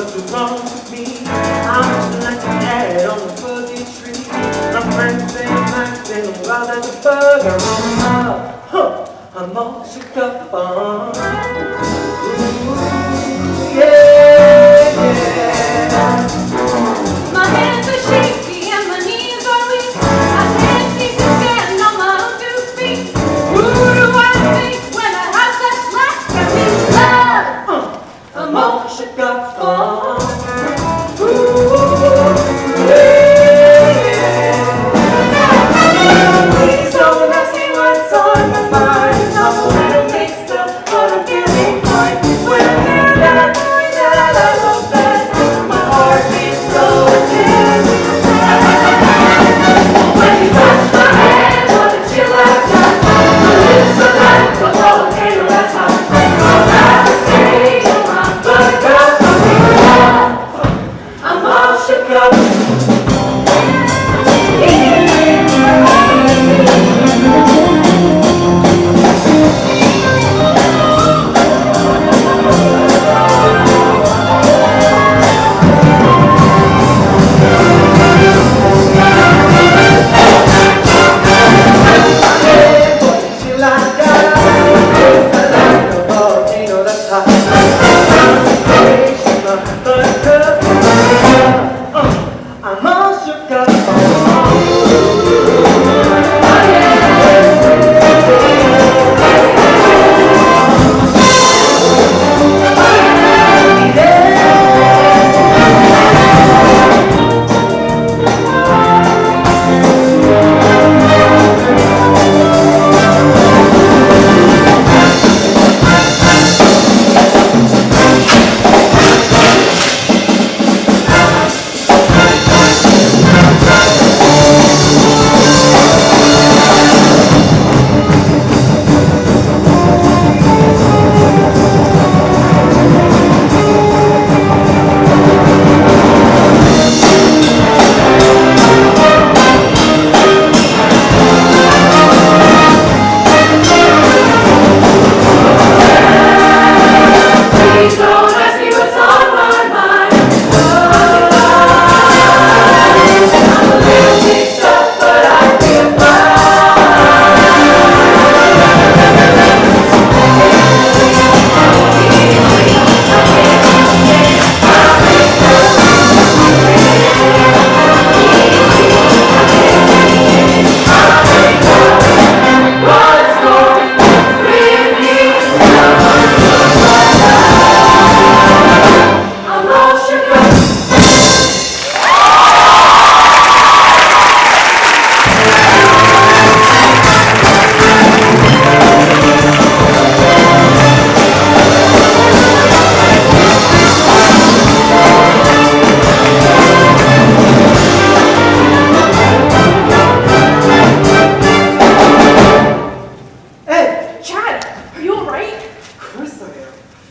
Nothing's wrong with me. I'm just like a cat on a fuzzy tree. My friends say I'm acting wild as a bug. I'm all shook up on. Ooh, yeah, yeah. My hands are shaky and my knees are weak. I can't seem to stand on my own 2 feet. Who do I think when I have such lack of love? I'm all shook up on. Ooh, yeah, yeah. Please don't ask me what's on my mind. I'm a little mixed up, but I'm feeling fine. When I hear that noise that I love best, my heart beats so intense. When you touch my hand, what a chill I got. My lips are like a volcano that's hot. All I can say is my buttercup. I'm all shook up. I'm all shook up.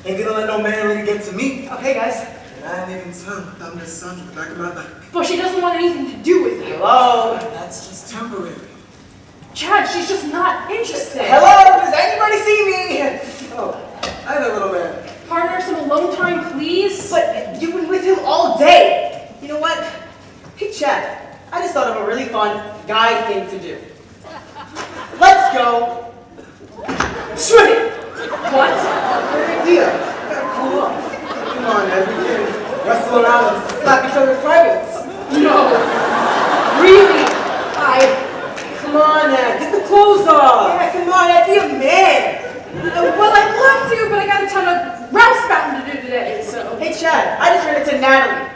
Ain't gonna let no man really get to me. Okay, guys. And I ain't even tongue without this sun in the back of my back. But she doesn't want anything to do with you. Hello? That's just temporary. Chad, she's just not interested. Hello? Does anybody see me? Oh, hi there, little man. Partner, some alone time, please. But you've been with him all day. You know what? Hey, Chad, I just thought of a really fun guy thing to do. Let's go swimming. What? Good idea. Gotta cool off. Come on, man. We can wrestle around and slap each other's privates. No. Really? Come on, man. Get the clothes off. Yeah, come on, I'd be a man. Well, I'd love to, but I got a ton of rouse spouting to do today, so. Hey, Chad, I just ran into Natalie.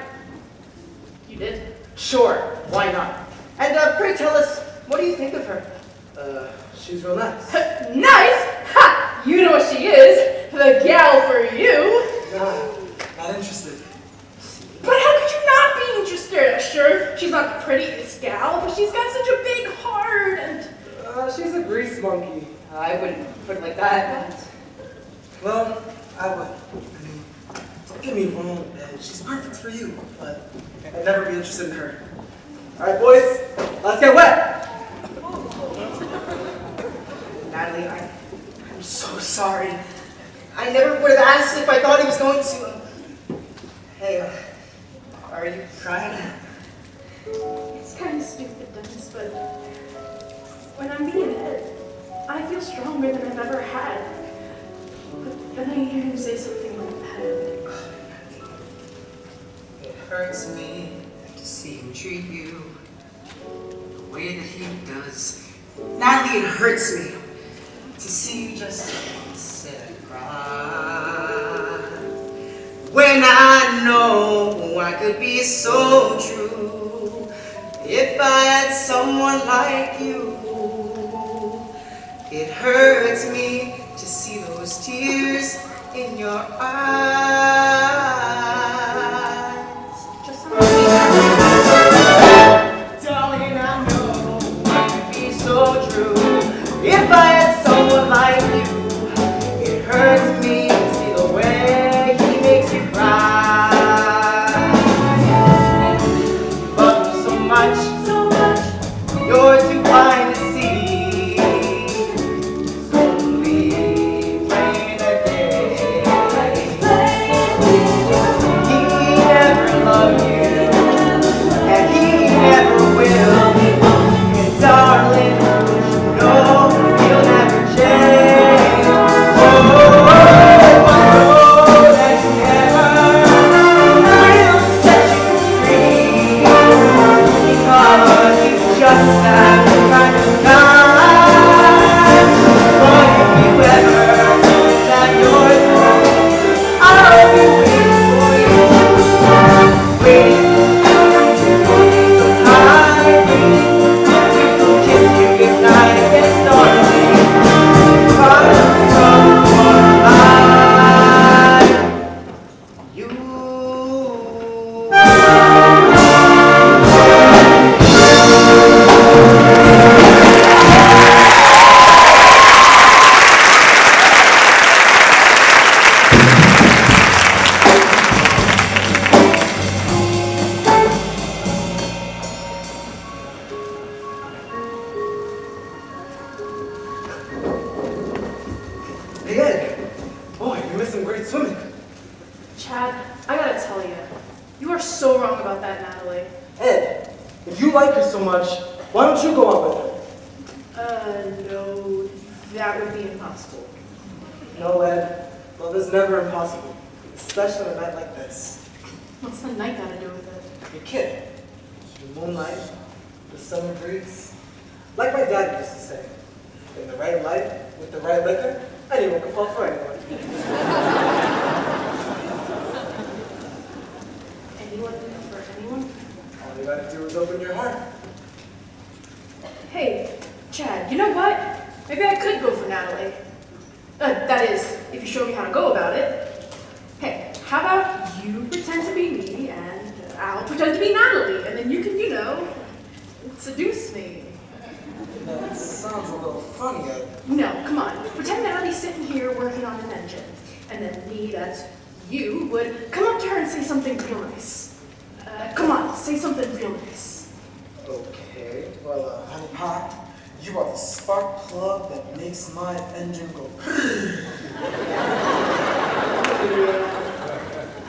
You did? Sure, why not? And pray tell us, what do you think of her? She's real nice. Nice? Ha! You know what she is. The gal for you. Not interested. But how could you not be interested? Sure, she's not the prettiest gal, but she's got such a big heart and... She's a grease monkey. I wouldn't put it like that. Well, I would. I mean, don't get me wrong, man. She's perfect for you, but I'd never be interested in her. All right, boys, let's get wet. Natalie, I'm so sorry. I never would have asked if I thought he was going to. Hey, are you crying? It's kind of stupid, Dennis, but when I'm being Ed, I feel stronger than I've ever had. But then I hear him say something like that. It hurts me to see him treat you the way that he does. Natalie, it hurts me to see you just sit and cry. When I know I could be so true if I had someone like you. It hurts me to see those tears in your eyes. Just Darling, I know I could be so true if I had someone like you. It hurts me to see the way he makes you cry. Love you so much, you're too blind to see. It's only plain as day. He never loved you, and he never will. And darling, you know he'll never change. Oh, I know that he never will set you free, because he's just that kind of guy. But if you ever have your thoughts, I'll be waiting for you. Waiting. Hey, Ed. Boy, you're missing great swimming. Chad, I gotta tell you, you are so wrong about that, Natalie. Ed, if you like her so much, why don't you go out with her? No, that would be impossible. No, Ed. Love is never impossible, especially on a night like this. What's the night gotta do with it? You're kidding. The moonlight, the summer breeze. Like my dad used to say, in the right light, with the right liquor, anyone can fall for anyone. Anyone for anyone? All you gotta do is open your heart. Hey, Chad, you know what? Maybe I could go for Natalie. That is, if you show me how to go about it. Hey, how about you pretend to be me and I'll pretend to be Natalie, and then you can, seduce me. That sounds a little funny, Ed. No, come on. Pretend Natalie's sitting here working on an engine, and then me, that's you, would come up to her and say something real nice. Come on, say something real nice. Okay, well, honey pie, you are the spark plug that makes my engine go. I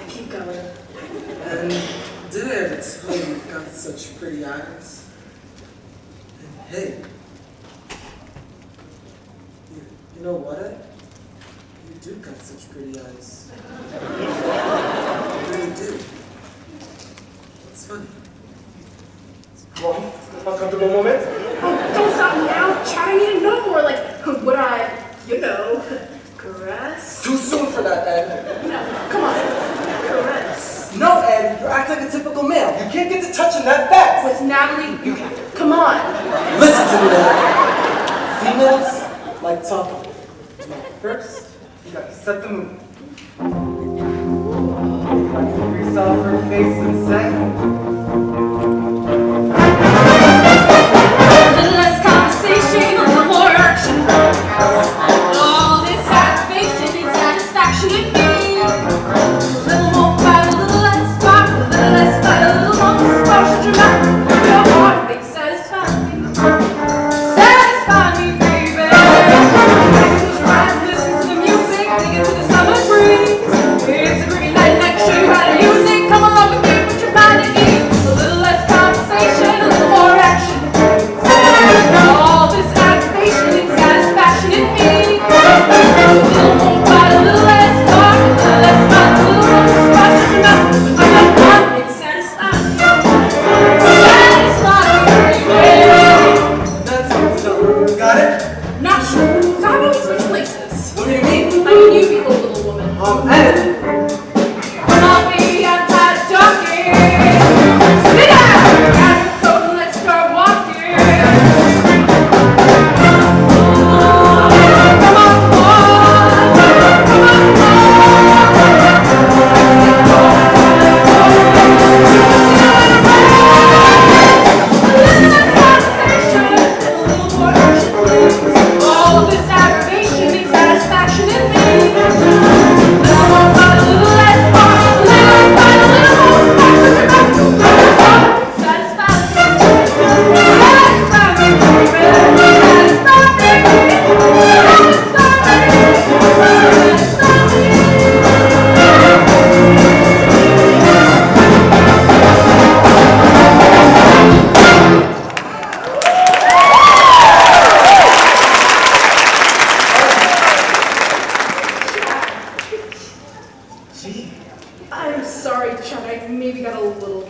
keep going. And did I ever tell you you've got such pretty eyes? And hey, you know what, Ed? You do got such pretty eyes. You really do. It's funny. One uncomfortable moment. Oh, don't stop now, Chad. I need to know more. Like, would I, caress? Too soon for that, Ed. No, come on. Caress. No, Ed, you act like a typical male. You can't get to touching that fast. With Natalie, you can. Come on. Listen to me, Ed. Females like talking. Now, first, you gotta set the mood. I can grease off her face and say, A little less conversation, a little more action. All this half-baked and it's satisfaction in me. A little more fight, a little less fight, a little less fight, a little more squash and dramatic. Your heartbeat satisfy me. Satisfy me, baby. Close your eyes and listen to the music, dig into the summer breeze. It's a pretty night, let me show you how to use it. Come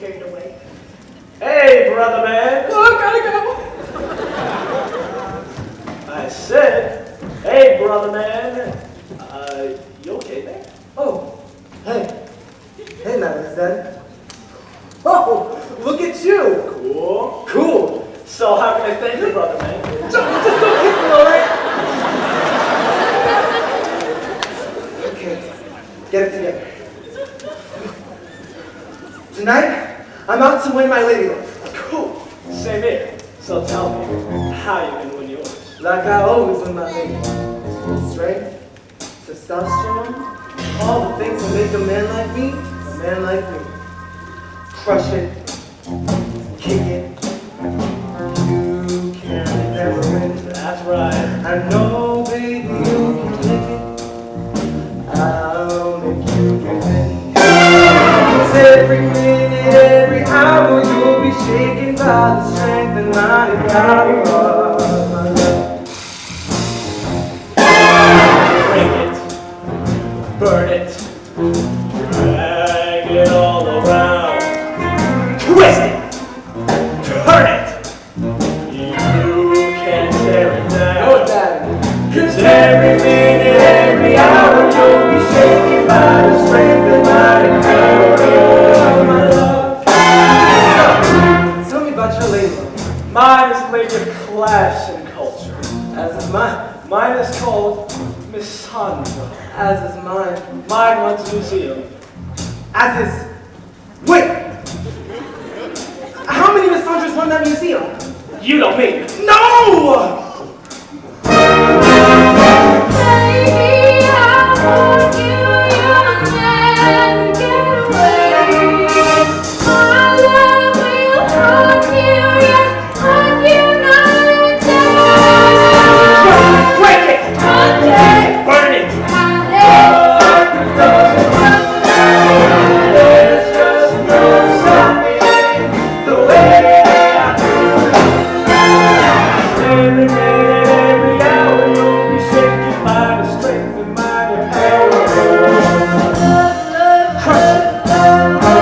carried away. Hey, brother man. Oh, gotta go. I said, hey, brother man. You okay there? Oh, hey. Hey, Madeline, is that? Oh, look at you. Cool. Cool. So how can I thank you, brother man? Just don't kiss me, all right? Okay, get it together. Tonight, I'm out to win my lady love. Cool. Same here. So tell me, how you gonna win yours? Like I always win my lady love. Strength, testosterone, all the things that make a man like me, a man like me. Crush it, kick it. You can never win. That's right. I know, baby, you can lick it. I'll make you give in. 'Cause every minute, every hour, you'll be shaken by the strength and mighty power of my love. Break it. Burn it. Drag it all around. Twist it. Turn it. You can't tear it Know down. what that is? 'Cause every minute, every hour, you'll be shaken by the strength and mighty power of my love. Tell me about your lady love. Mine is a lady of class and culture. As is mine. Mine is called Miss Sandra. As is mine. Mine runs a museum. As is. Wait! How many Miss Sandras run that museum? You don't mean. No! Baby, I want you, you'll never get away. My love will haunt you, yes, haunt you night and day. Break it! One day, Burn it! one day, There's just no stopping the way I feel. Every minute, every hour, you'll be shaken by the strength and mighty power.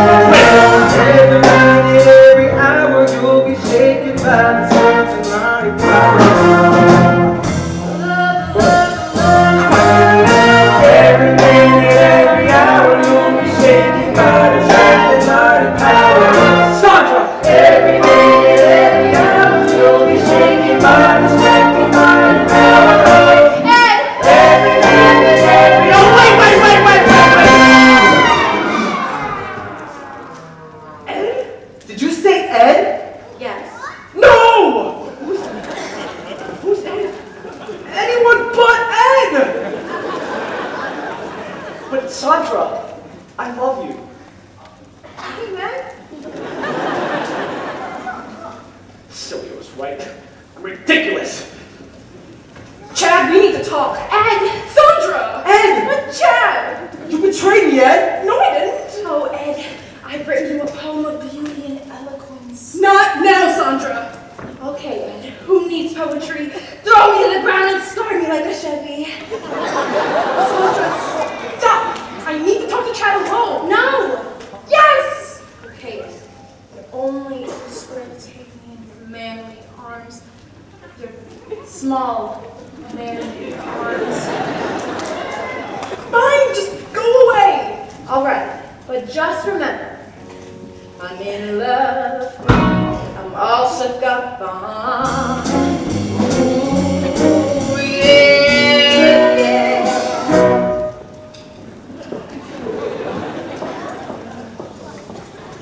Every minute, every hour, you'll be shaken by the strength and mighty power. Every minute, every hour, you'll be shaken by the strength and mighty power. Sandra! Every minute, every hour, you'll be shaken by the strength and mighty power. Ed, Every minute, every oh wait. Ed? Did you say Ed? yes. No! Who's Ed? Anyone but Ed! But Sandra, I love you. Hey, man. Sylvia was right. I'm ridiculous. Chad, we need to talk. Ed, Sandra! Ed! Chad! You betrayed me, Ed! No, I didn't. oh, Ed, I've written you a poem of beauty and eloquence. Not now, Sandra. Okay, Ed, who needs poetry? Throw me to the ground and start me like a Chevy. Sandra, stop! I need to talk to Chad alone. No! Yes! Okay, Ed, you're only square take me in your manly arms. Your small, manly arms. Fine, just go away. All right, but just remember, I'm in love. I'm all shook up on. Ooh, yeah.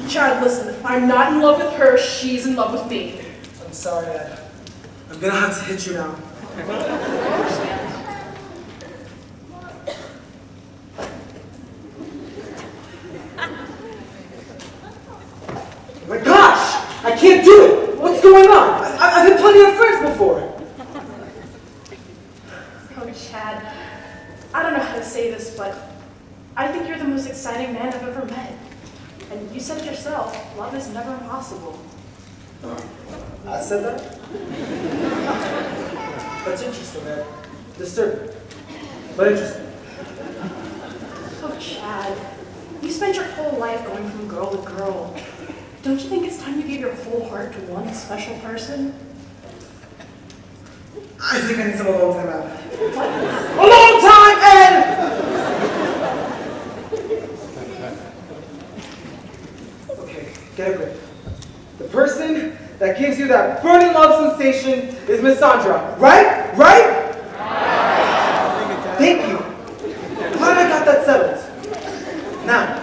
Chad, listen, I'm not in love with her, she's in love with me. I'm sorry, Ed. I'm gonna have to hit you now. Oh my gosh! I can't do it! What's going on? I've had plenty of friends before. Oh, Chad, I don't know how to say this, but I think you're the most exciting man I've ever met. And you said it yourself, love is never impossible. I said that? That's interesting, man. Disturbing. But interesting. Oh, Chad, you spent your whole life going from girl to girl. don't you think it's time you gave your whole heart to one special person? I think I need some alone time out. Alone time, Ed! Okay, get a grip. The person that gives you that burning love sensation is Miss Sandra, right? Right? Thank you. Glad I got that settled. Now,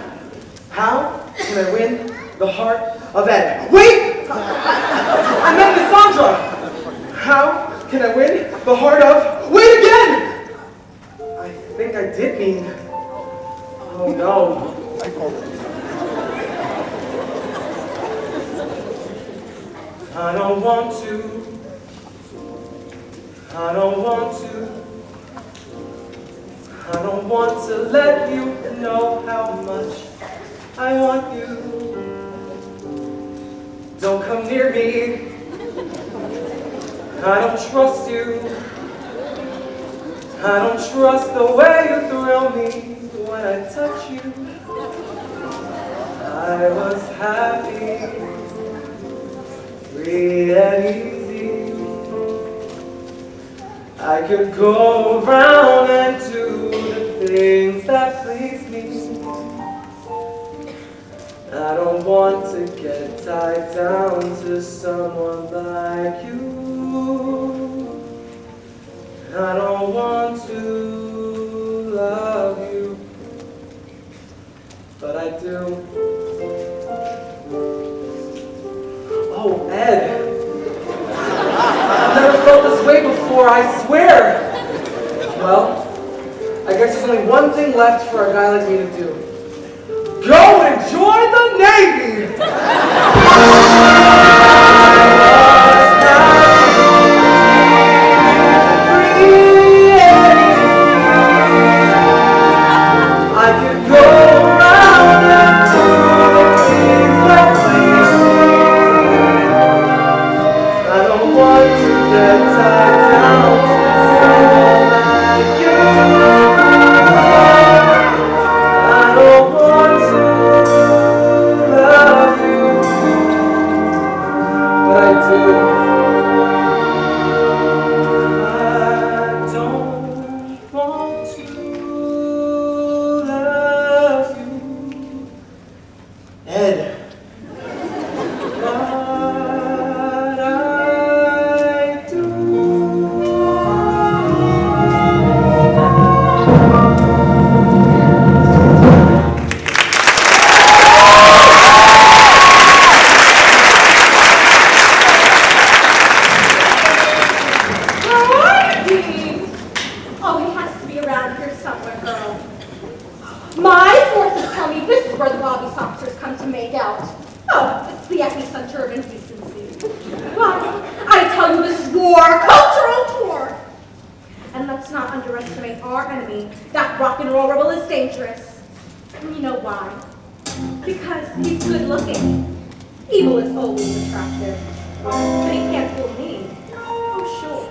how can I win the heart of Ed? Wait! I meant Miss Sandra! How can I win the heart of... Wait again! I think I did mean... Oh no. I don't want to. I don't want to. I don't want to let you know how much I want you. Don't come near me. I don't trust you. I don't trust the way you thrill me when I touch you. I was happy, free and easy. I could go around and do the things that please me. I don't want to get tied down to someone like you. I don't want to love you, but I do. Oh, Ed. I've never felt this way before, I swear. Well, I guess there's only one thing left for a guy like me to do. Go and join the Navy! I could go around and do things that please me. I don't want to get tied down to someone like you. I don't want to love you, but I do. I don't want to love you, Ed. But I do. Oh, he has to be around here somewhere, girl. My forces tell me this is where the Bobby Soxers come to make out. Oh, it's the epicenter of indecency. Why, I tell you this is war, cultural war. And let's not underestimate our enemy. That rock and roll rebel is dangerous. And you know why? Because he's good looking. Evil is always attractive. But he can't fool me. Oh, sure.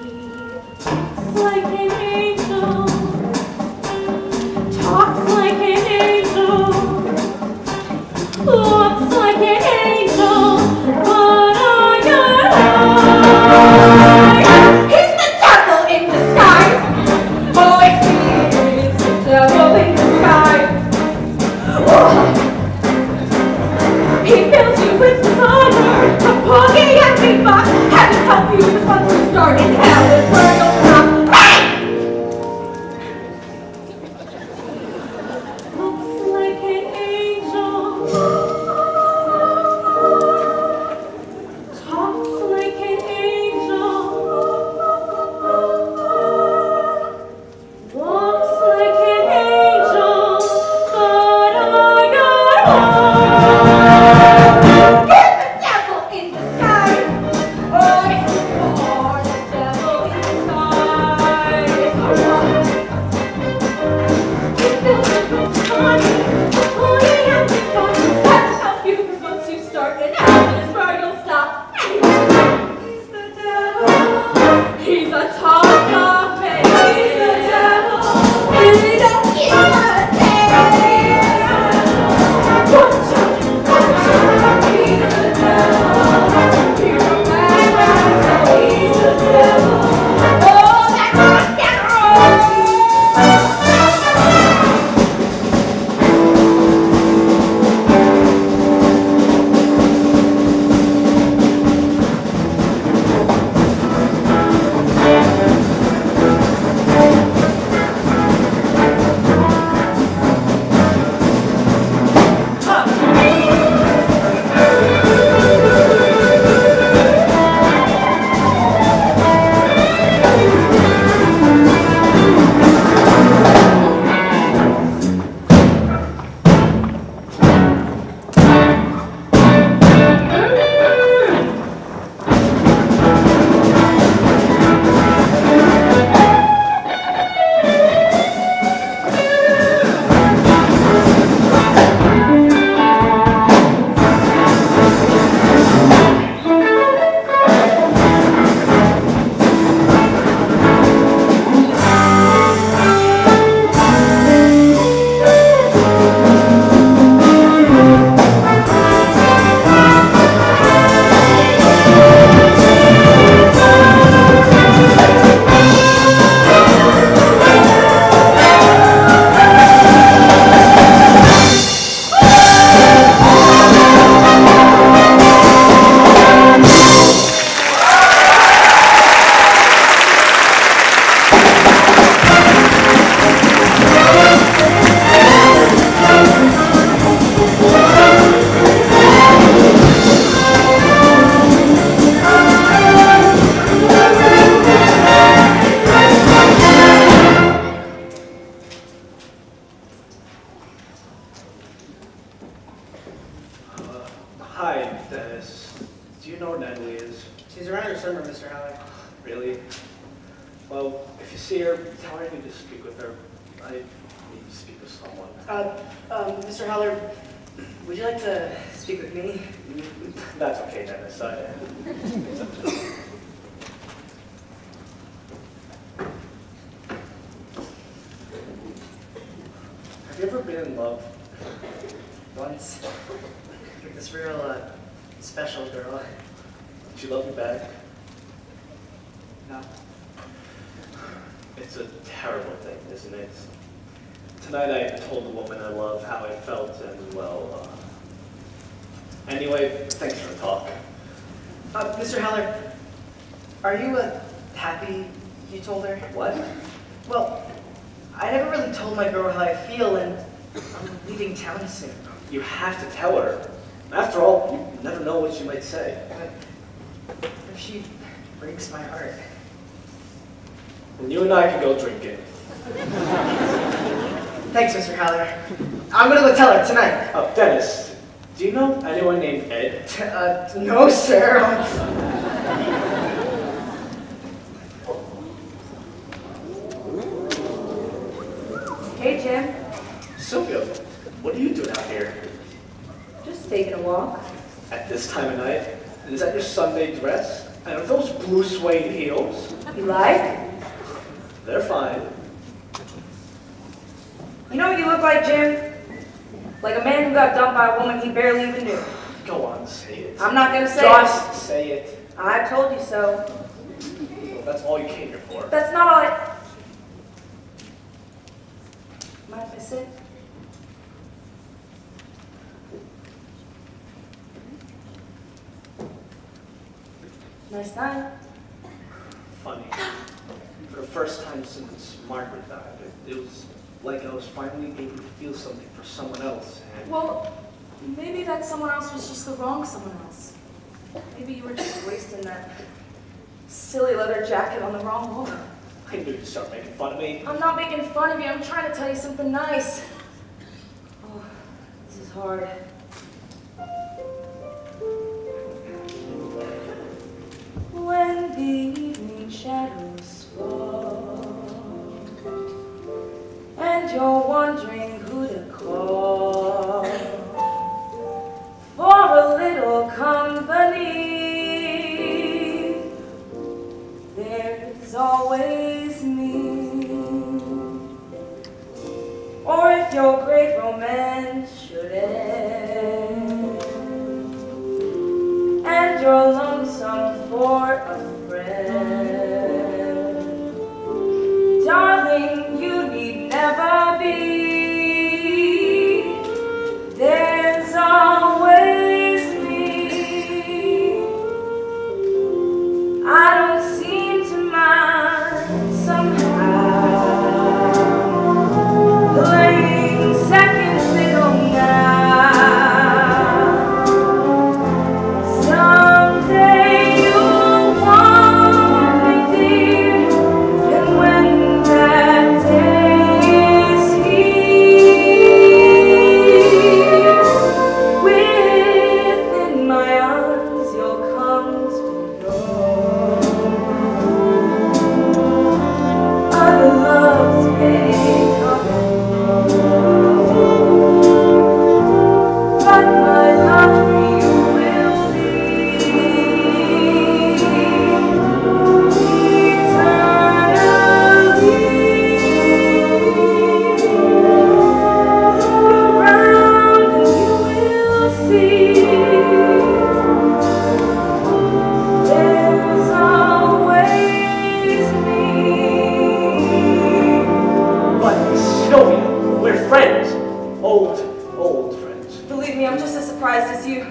He's like an angel. Talks like an angel. Looks like an angel. But he's the devil in disguise. Oh, I see, it's the devil in disguise. Oh. He fills you with desire, a boogie and beatbox. Heaven help you, because once you start in hell is where you'll stop. Looks like an angel. Talks like an angel. Walks like an angel. But you're the devil in disguise. Oh, yes, you are the devil in disguise. He fills you with money, pulling out the fun. That'll help you, because once you start in hell is where you'll stop. He's the devil. He's a talk man. He's the devil. He's a killer. Hi, Dennis. Do you know where Natalie is? She's around your summer, Mr. Haller. Really? Well, if you see her, tell her I need to speak with her. I need to speak with someone. Mr. Haller, would you like to speak with me? That's okay, Dennis. Have you ever been in love? Once. With this real, special girl. Did she love you back? No. It's a terrible thing, isn't it? Tonight I told the woman I love how I felt, and well, anyway, thanks for the talk. Mr. Haller, are you, happy you told her? What? Well, I never really told my girl how I feel, and I'm leaving town soon. You have to tell her. After all, you never know what she might say. But if she breaks my heart. And you and I can go drinking. Thanks, Mr. Haller. I'm gonna go tell her tonight. Oh, Dennis, do you know anyone named Ed? No, sir. Hey, Jim. Sylvia, what are you doing out here? Just taking a walk. At this time of night? And is that your Sunday dress? And are those blue suede heels? You like? They're fine. You know what you look like, Jim? Like a man who got dumped by a woman he barely even knew. Go on, say it. I'm not gonna say Just say it. it. I told you so. Well, that's all you came here for. That's not all I... Mind if I sit? Nice night. Funny. For the first time since Margaret died, it was like I was finally able to feel something for someone else. And Well, maybe that someone else was just the wrong someone else. Maybe you were just wasting that silly leather jacket on the wrong woman. I knew you'd start making fun of me. I'm not making fun of you. I'm trying to tell you something nice. Oh, this is hard. When the evening shadows fall and you're wondering who to call for a little company, there's always me. Or if your great romance should end and you're lonesome for a friend, darling, you need never be. There's always me. I don't seem to mind somehow playing second fiddle now. Someday you'll want me, dear, and when that day is here, within my arms you'll come to know. Other loves may come and go, but my love for you will be eternally. Look around and you will see there's always me. But Sylvia, we're friends. Old friends. Believe me, I'm just as surprised as you.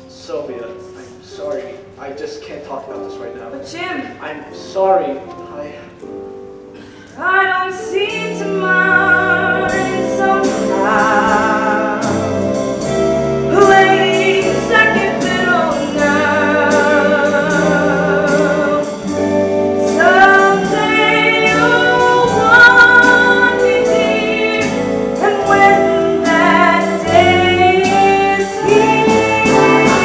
Sylvia, I'm sorry. I just can't talk about this right now. But Jim, I'm sorry. I don't seem to mind somehow playing second fiddle now. Someday you'll want me, dear, and when that day is here,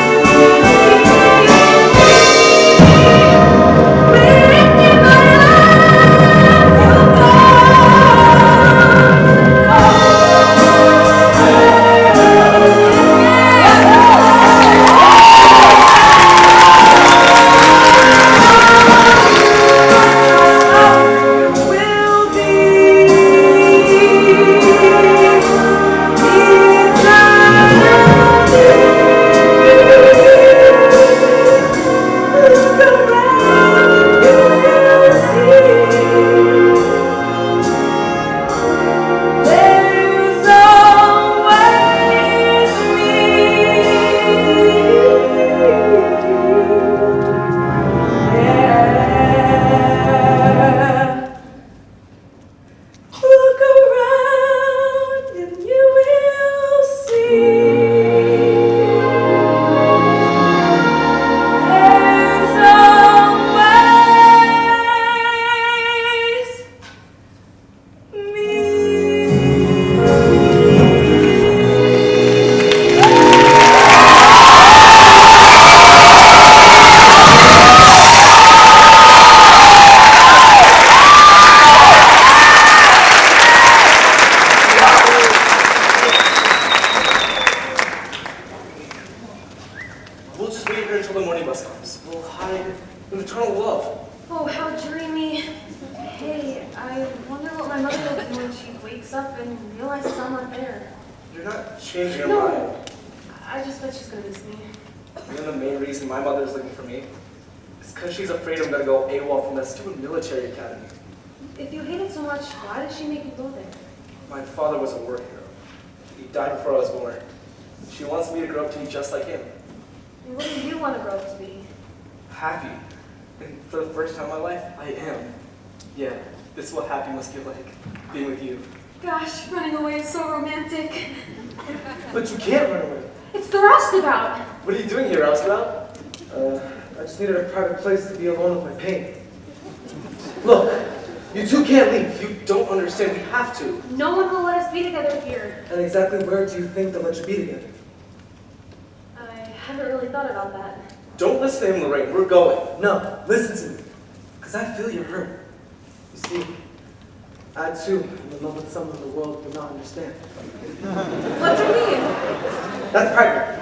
We'll just wait here until the morning bus comes. We'll hide in eternal love. Oh, how dreamy. Hey, I wonder what my mother will do when she wakes up and realizes I'm not there. You're not changing your No. mind. I just bet she's gonna miss me. You know the main reason my mother is looking for me? It's because she's afraid I'm gonna go AWOL from that stupid military academy. If you hate it so much, why did she make you go there? My father was a war hero. He died before I was born. She wants me to grow up to be just like him. And what do you want to grow up to be? Happy. And for the first time in my life, I am. Yeah, this is what happy must feel like, being with you. Gosh, running away is so romantic. But you can't run away. It's the roustabout. What are you doing here, Roustabout? I just needed a private place to be alone with my pain. Look, you two can't leave. You don't understand. We have to. No one will let us be together here. And exactly where do you think they'll let you be together? I haven't really thought about that. Don't listen to him, Lorraine. We're going. No, listen to me. Because I feel your hurt. You see, I too am in love with someone the world will not understand. What do you mean? That's private.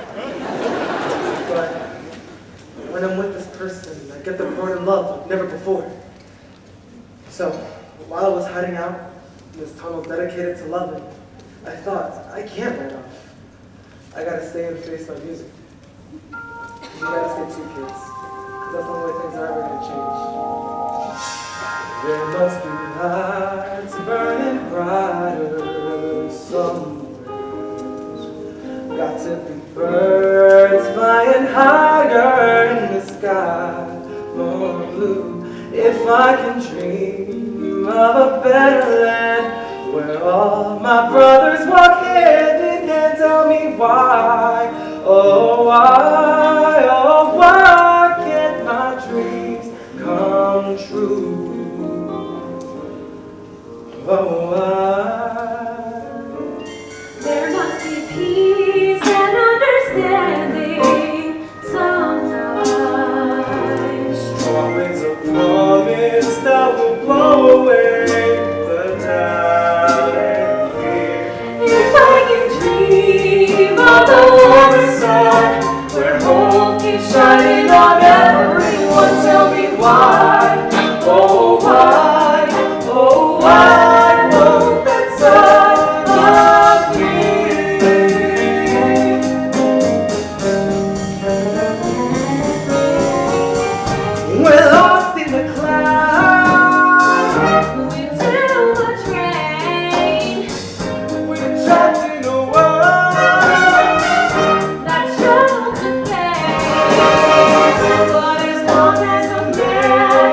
But when I'm with this person, I get the burn in love like never before. So, while I was hiding out in this tunnel dedicated to loving, I thought, I can't run off. I gotta stay and face my music. You gotta stay too, kids. Because that's the only way things are ever gonna change. There must be lights burning brighter somewhere. Got to be birds flying higher in the sky, more blue. If I can dream of a better land where all my brothers walk hand in hand, tell me why, oh why can't my dreams come true? Oh, why? There must be peace and understanding sometimes. Strong winds of promise that will blow away the doubt and fear. If I can dream of the warmer sun, Where hope keeps shining on everyone, tell me why, oh why won't that sun appear? We're lost in the clouds, with too much rain, we're trapped in a world that's shown to fade. but as long as a man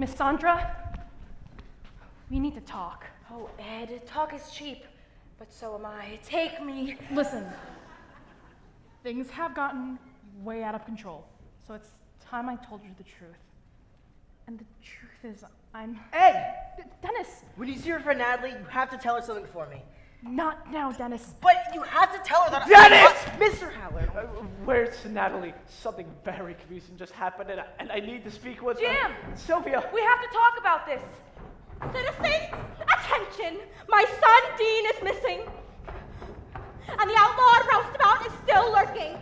Miss Sandra, we need to talk. Oh, Ed, talk is cheap, but so am I. Take me. Listen, things have gotten way out of control, so it's time I told you the truth. And the truth is, Ed! Dennis! When you see your friend Natalie, you have to tell her something for me. Not now, Dennis. But you have to tell her that Dennis! Mr. Howard! Where's Natalie? Something very confusing just happened, and I need to speak with Jim! Sylvia. We have to talk about this. Citizens, attention! My son Dean is missing. And the outlawed roustabout is still lurking.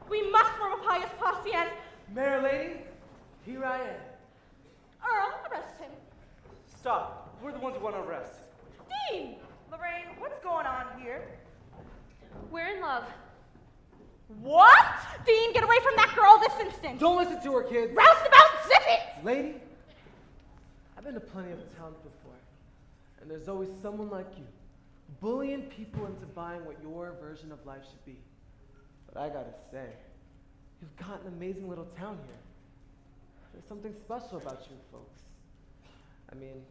We must form a pious posse and Mayor Lady, here I am. Earl, arrest him. Stop. We're the ones who want to arrest. Dean! Lorraine, what's going on here? We're in love. What? Dean, get away from that girl this instant. Don't listen to her, kids. Roustabout, zip it! Lady, I've been to plenty of towns before, and there's always someone like you, bullying people into buying what your version of life should be. But I gotta say, you've got an amazing little town here. There's something special about you folks. I mean,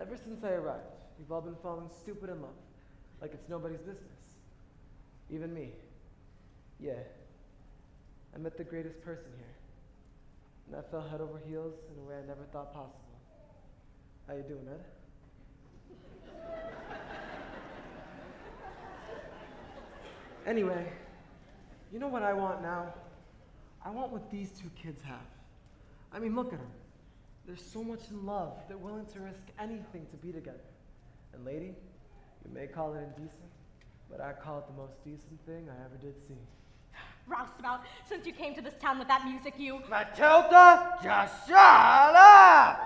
ever since I arrived, you've all been falling stupid in love, like it's nobody's business. Even me. Yeah, I met the greatest person here, and I fell head over heels in a way I never thought possible. How you doing, Ed? Anyway, you know what I want now? I want what these two kids have. I mean, look at them. They're so much in love, they're willing to risk anything to be together. And lady, you may call it indecent, but I call it the most decent thing I ever did see. Roustabout, since you came to this town with that music, you... Matilda, just shut up!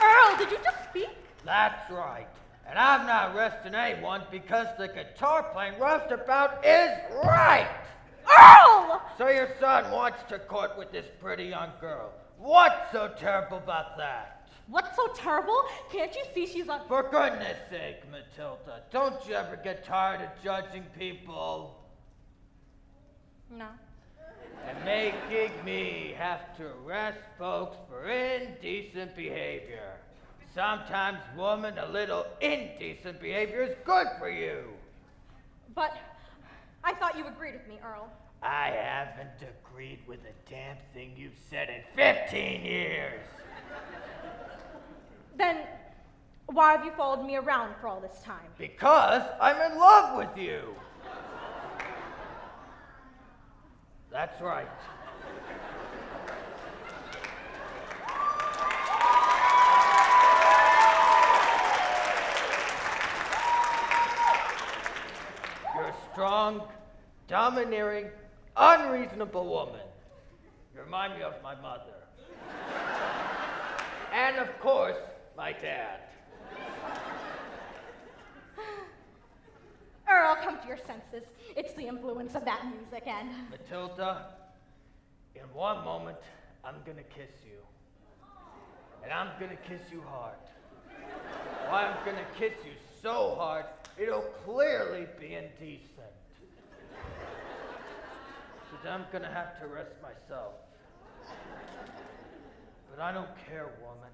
Earl, did you just speak? That's right. And I'm not arresting anyone because the guitar playing roustabout is right! Earl! So your son wants to court with this pretty young girl. What's so terrible about that? What's so terrible? Can't you see she's a... For goodness sake, Matilda, don't you ever get tired of judging people? No. And making me have to arrest folks for indecent behavior. Sometimes, woman, a little indecent behavior is good for you. But I thought you agreed with me, Earl. I haven't agreed with a damn thing you've said in 15 years. Then why have you followed me around for all this time? Because I'm in love with you. That's right. You're a strong, domineering, unreasonable woman. You remind me of my mother. And of course, my dad. Earl, come to your senses. It's the influence of that music and... Matilda, in one moment, I'm gonna kiss you. And I'm gonna kiss you hard. Why I'm gonna kiss you so hard, it'll clearly be indecent. So then I'm gonna have to arrest myself. But I don't care, woman,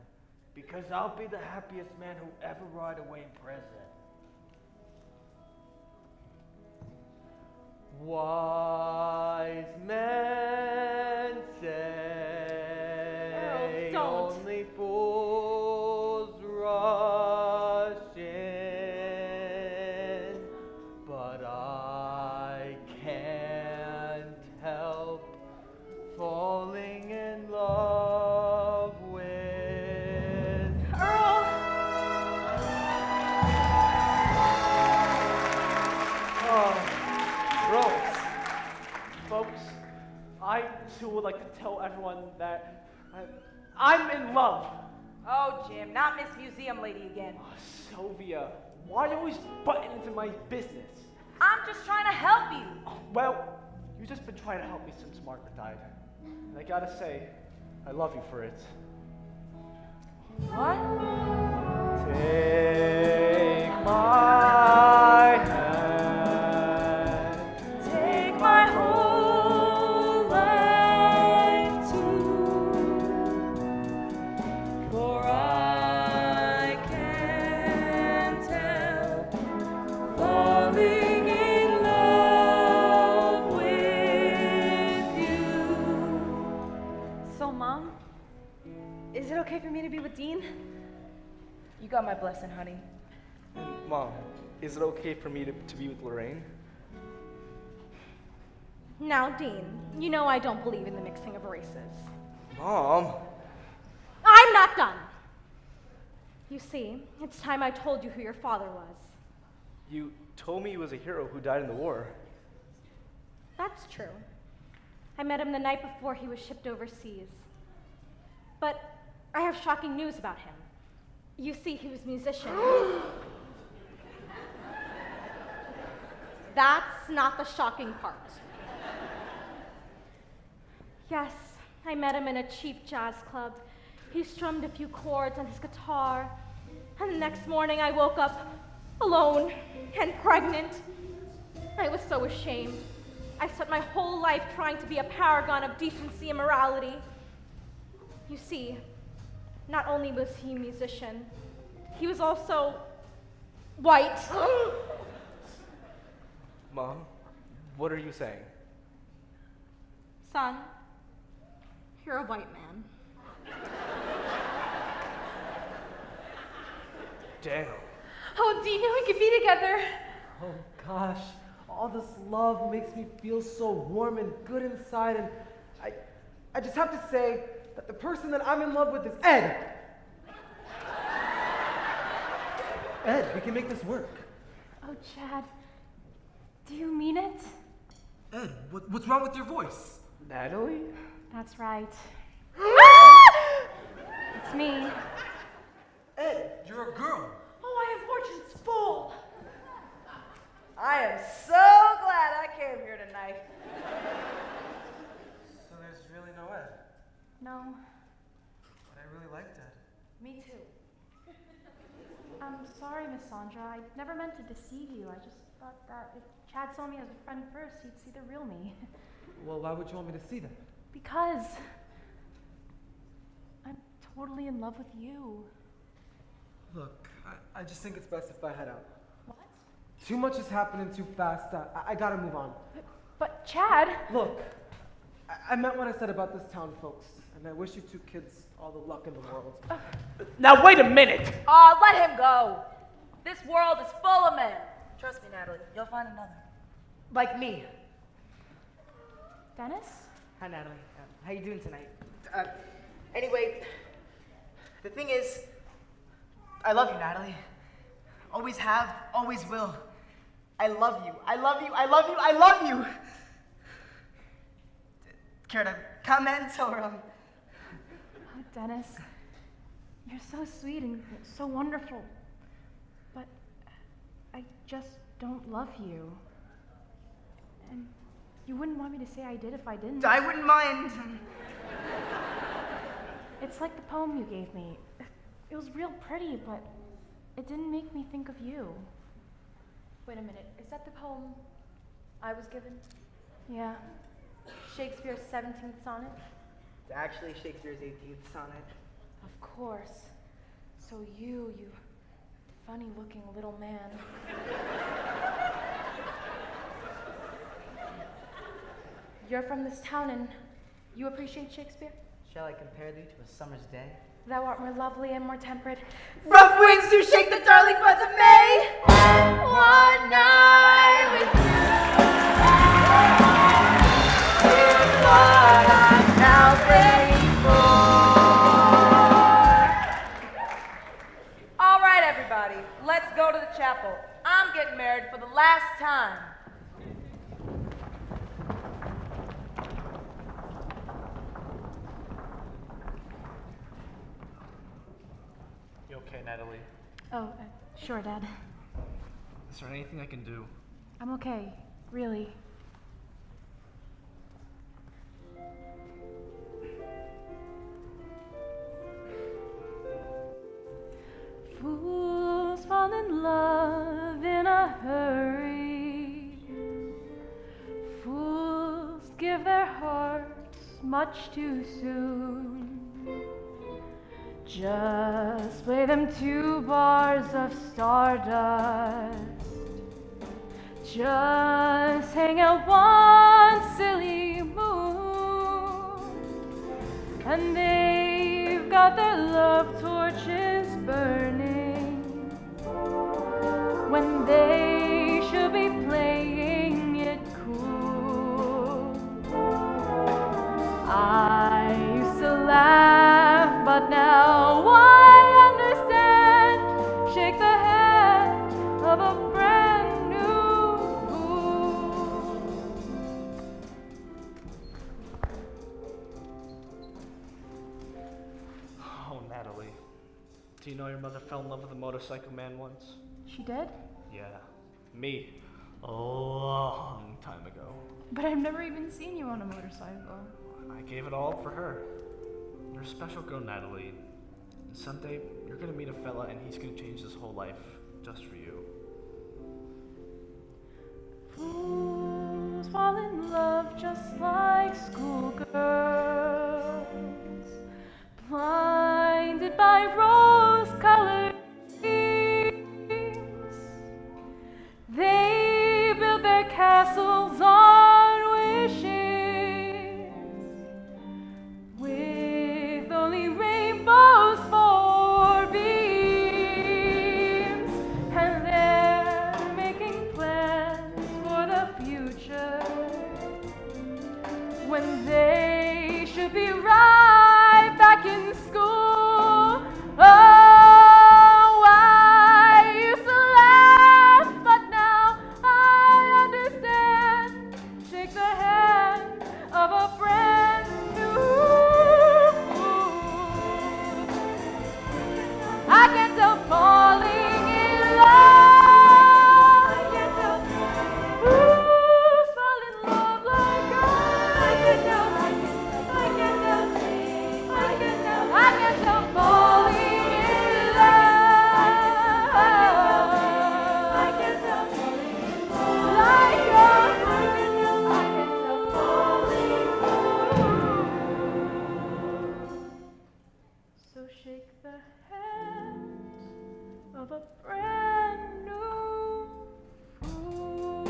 because I'll be the happiest man who ever ride away in prison. Wise men say Earl, don't. only fools rush in, but I can't help falling in love with Earl! Rose. Folks, I too would like to tell everyone that I'm in love. Oh, Jim, not Miss Museum Lady again. Oh, Sylvia, why are you always butting into my business? I'm just trying to help you. Well, you've just been trying to help me since Margaret died. And I gotta say, I love you for it. What? Take my hand. Take my whole got my blessing, honey. And Mom, is it okay for me to be with Lorraine? Now, Dean, you know I don't believe in the mixing of races. Mom! I'm not done. You see, it's time I told you who your father was. You told me he was a hero who died in the war. That's true. I met him the night before he was shipped overseas. But I have shocking news about him. You see, he was a musician. That's not the shocking part. Yes, I met him in a cheap jazz club. He strummed a few chords on his guitar, and the next morning I woke up alone and pregnant. I was so ashamed. I spent my whole life trying to be a paragon of decency and morality. You see, not only was he a musician, he was also white. Mom, what are you saying? Son, you're a white man. Damn. Oh, Dean, we could be together. Oh gosh, all this love makes me feel so warm and good inside, and I just have to say that the person that I'm in love with is Ed. Ed, we can make this work. Oh, Chad, do you mean it? Ed, what's wrong with your voice? Natalie? That's right. It's me. Ed, you're a girl. Oh, I have fortunes full. I am so glad I came here tonight. So there's really no Ed. No, But I really liked Ed. me too. I'm sorry, Miss Sandra. I never meant to deceive you. I just thought that if Chad saw me as a friend first, he'd see the real me. Well, why would you want me to see that? Because I'm totally in love with you. Look, I just think it's best if I head out. What? Too much is happening too fast. I gotta move on. But Chad! Look, I meant what I said about this town, folks, and I wish you two kids all the luck in the world. Now wait a minute! Aw, let him go. This world is full of men. Trust me, Natalie, you'll find another. Like me. Dennis? Hi, Natalie. How you doing tonight? Anyway, the thing is, I love you, Natalie. Always have, always will. I love you. I love you. I love you. I love you. Care to comment or Oh, Dennis, you're so sweet and so wonderful. But I just don't love you. And you wouldn't want me to say I did if I didn't. I wouldn't mind. It's like the poem you gave me. It was real pretty, but it didn't make me think of you. Wait a minute, is that the poem I was given? Yeah. Shakespeare's 17th sonnet? It's actually Shakespeare's 18th sonnet. Of course. So you funny-looking little man. You're from this town and you appreciate Shakespeare? Shall I compare thee to a summer's day? Thou art more lovely and more temperate. Rough winds do shake the darling buds of May. One night with you is what I'm now waiting for. All right, everybody, let's go to the chapel. I'm getting married for the last time. You okay, Natalie? Oh, sure, Dad. Is there anything I can do? I'm okay, really. Fools fall in love in a hurry. Fools give their hearts much too soon. Just play them 2 bars of stardust. Just hang out one silly moon, and they've got their love torches burning. when they should be playing it cool. I used to laugh, but now I understand. Shake the hand of a brand new fool. Oh, Natalie. Do you know your mother fell in love with a motorcycle man once? She did? Yeah, me. A long time ago. But I've never even seen you on a motorcycle. I gave it all up for her. You're a special girl, Natalie. And someday, you're gonna meet a fella and he's gonna change his whole life just for you. Fools fall in love just like schoolgirls, blinded by rose-colored dreams. They build their castles on wishes, with only rainbows for beams, and they're making plans for the future when they should be right back in school. Oh, I used to laugh, but now I understand. Shake the hand of a brand new fool. I can't help falling in love. I can't help fools fall in love like I can't help. I can't help. I can't help. I can't help falling in love. I can't help like I can't help falling. So shake the hand of a brand new fool.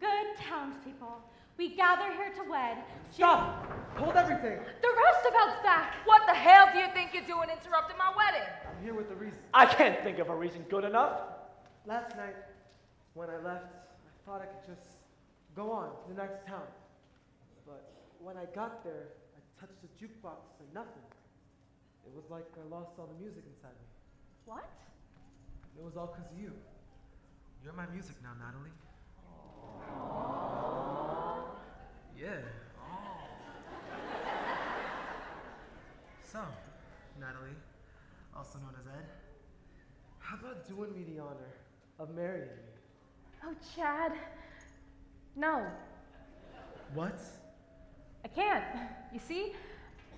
Good townspeople, we gather here to wed. Stop! Hold everything! The roustabout's back! What the hell do you think you're doing interrupting my wedding? I'm here with a reason. I can't think of a reason good enough. Last night, when I left, I thought I could just go on to the next town. But when I got there, I touched the jukebox and nothing. It was like I lost all the music inside me. What? It was all because of you. You're my music now, Natalie. Yeah. So, Natalie, also known as Ed, how about doing me the honor of marrying me? Oh, Chad. No, What? I can't. You see,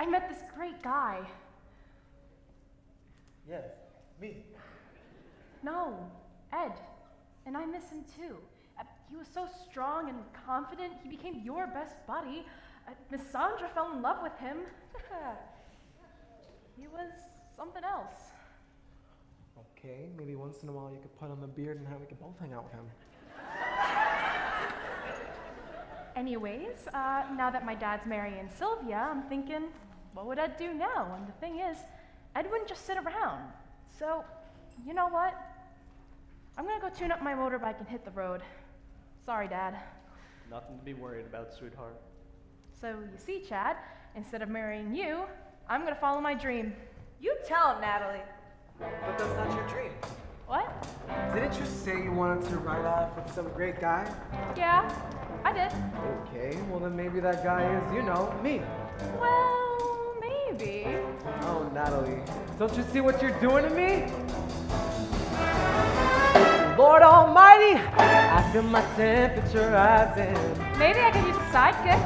I met this great guy. Yeah, me. No, Ed. And I miss him too. He was so strong and confident, he became your best buddy. Miss Sandra fell in love with him. He was something else. Okay, maybe once in a while you could put on the beard and we could both hang out with him. Anyways, now that my dad's marrying Sylvia, I'm thinking, what would Ed do now? And the thing is, Ed wouldn't just sit around. So, you know what? I'm gonna go tune up my motorbike and hit the road. Sorry, Dad. Nothing to be worried about, sweetheart. So, you see, Chad, instead of marrying you, I'm gonna follow my dream. You tell him, Natalie. But that's not your dream. What? Didn't you say you wanted to ride off with some great guy? Yeah, I did. Okay, well then maybe that guy is, you know, me. Well, maybe. Oh, Natalie, don't you see what you're doing to me? Lord Almighty, I feel my temperature rising. Maybe I could use a sidekick.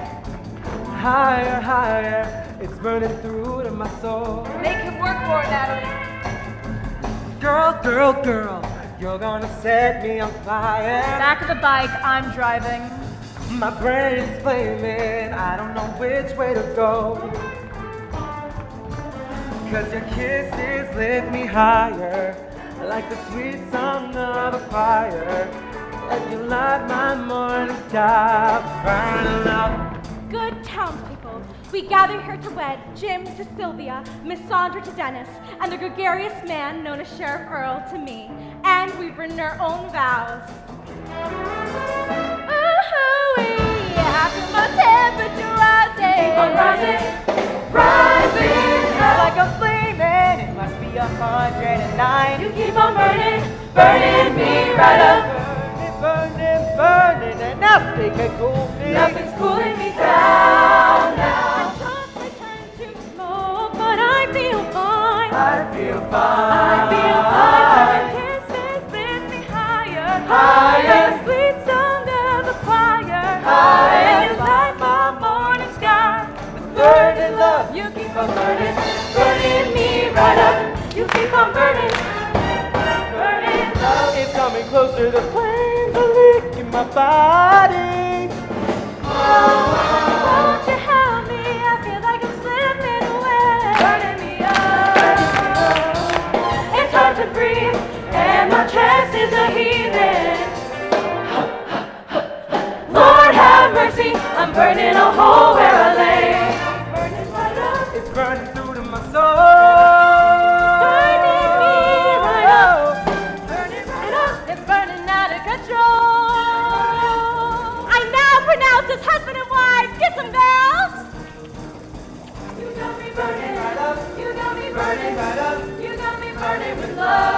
Higher, higher, It's burning through to my soul. Make him work for it, Natalie. Girl, girl, girl, you're gonna set me on fire. Back of the bike, I'm driving. My brain is flaming, I don't know which way to go. Cause your kisses lift me higher, like the sweet song of a choir. And you light my morning sky, burning up. Good townspeople, we gather here to wed Jim to Sylvia, Miss Sandra to Dennis, and the gregarious man known as Sheriff Earl to me. And we've written our own vows. Ooh-wee, I feel my temperature rising. Keep on rising, rising. Like a flame and it must be 109. You keep on burning, burning me right up. Burning, burning, and nothing can cool me. Nothing's cooling me down now. I just returned to smoke, but I feel fine. I feel fine. I feel fine. Your kisses lift me higher. Higher. Like a sweet song of a choir. Higher. And you light my morning sky with Burning love. You keep Keep on burning, burning me right up. You keep on burning, burning love. It's coming closer, the flames are licking my body. Won't you help me? I feel like I'm slipping away. Burning me up. It's hard to breathe, and my chest is a heaving. Lord have mercy, I'm burning a hole where I lay. Burning right up. It's burning through to my soul. Burning me right up. Burning right up. It's burning out of control. I now pronounce as husband and wife. Get some girls. You got me burning right up. You got me burning right up. You got me burning with love.